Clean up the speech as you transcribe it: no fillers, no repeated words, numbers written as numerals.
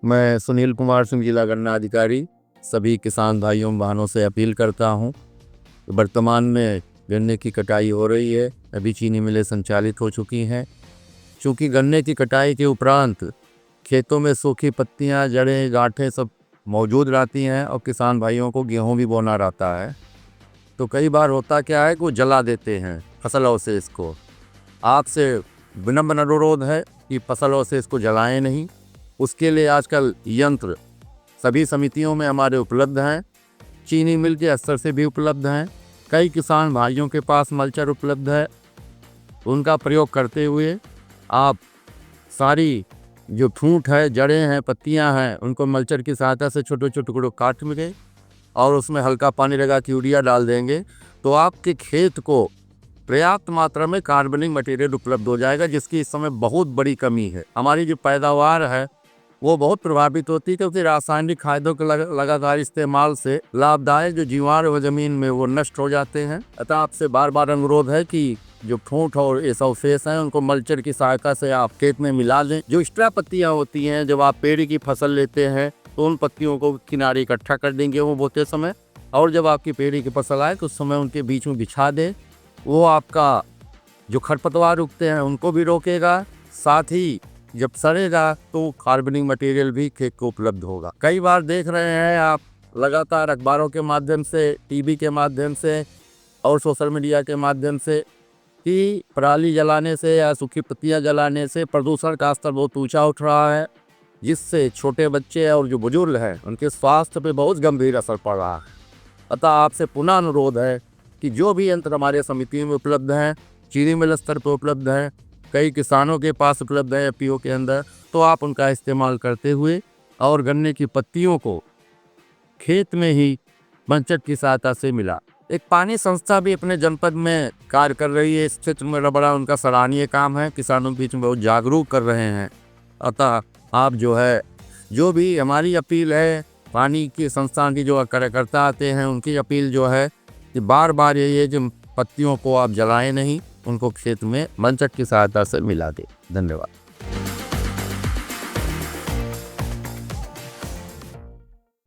मैं सुनील कुमार सिंह, जिला गन्ना अधिकारी, सभी किसान भाइयों बहनों से अपील करता हूं। वर्तमान में गन्ने की कटाई हो रही है, अभी चीनी मिलें संचालित हो चुकी हैं। चूँकि गन्ने की कटाई के उपरांत खेतों में सूखी पत्तियां, जड़ें, गांठें सब मौजूद रहती हैं और किसान भाइयों को गेहूं भी बोना रहता है, तो कई बार होता क्या है कि वो जला देते हैं फसल अवशेष को। आपसे विनम्र अनुरोध है कि फसल अवशेष को जलाएं नहीं। उसके लिए आजकल यंत्र सभी समितियों में हमारे उपलब्ध हैं, चीनी मिल के स्तर से भी उपलब्ध हैं। कई किसान भाइयों के पास मल्चर उपलब्ध है। उनका प्रयोग करते हुए आप सारी जो ठूंठ है, जड़ें हैं, पत्तियां हैं, उनको मल्चर की सहायता से छोटे छोटे टुकड़ों काट लेंगे और उसमें हल्का पानी लगा के यूरिया डाल देंगे, तो आपके खेत को पर्याप्त मात्रा में कार्बनिक मटेरियल उपलब्ध हो जाएगा, जिसकी इस समय बहुत बड़ी कमी है। हमारी जो पैदावार है वो बहुत प्रभावित होती है, क्योंकि रासायनिक खादों के लगातार इस्तेमाल से लाभदायक जो जीवाणु वो जमीन में वो नष्ट हो जाते हैं। अतः आपसे बार बार अनुरोध है कि जो ठूंठ और ये अवशेष हैं उनको मल्चर की सहायता से आप खेत में मिला लें। जो एक्स्ट्रा पत्तियां होती हैं, जब आप पेड़ की फसल लेते हैं तो उन पत्तियों को किनारे इकट्ठा कर देंगे वो बोते समय, और जब आपकी पेड़ की फसल आए तो उस समय उनके बीच में बिछा दें। वो आपका जो खरपतवार उगते हैं उनको भी रोकेगा, साथ ही जब सड़ेगा तो कार्बनिक मटेरियल भी खेत को उपलब्ध होगा। कई बार देख रहे हैं आप लगातार अखबारों के माध्यम से, टीवी के माध्यम से और सोशल मीडिया के माध्यम से कि पराली जलाने से या सूखी पत्तियां जलाने से प्रदूषण का स्तर बहुत ऊंचा उठ रहा है, जिससे छोटे बच्चे और जो बुजुर्ग हैं उनके स्वास्थ्य पे बहुत गंभीर असर पड़ रहा है। अतः आपसे पुनः अनुरोध है कि जो भी यंत्र हमारे समितियों में उपलब्ध हैं, चीनी मिल स्तर पर उपलब्ध हैं, कई किसानों के पास उपलब्ध है एफपीओ के अंदर, तो आप उनका इस्तेमाल करते हुए और गन्ने की पत्तियों को खेत में ही मल्चर की सहायता से मिला। एक पानी संस्था भी अपने जनपद में कार्य कर रही है इस क्षेत्र में, बड़ा उनका सराहनीय काम है, किसानों के बीच में बहुत जागरूक कर रहे हैं। अतः आप जो भी हमारी अपील है, पानी की संस्थान की जो कार्यकर्ता आते हैं उनकी अपील जो है कि बार बार ये जो पत्तियों को आप जलाएं नहीं, उनको खेत में मल्चर की सहायता से मिला दें। धन्यवाद।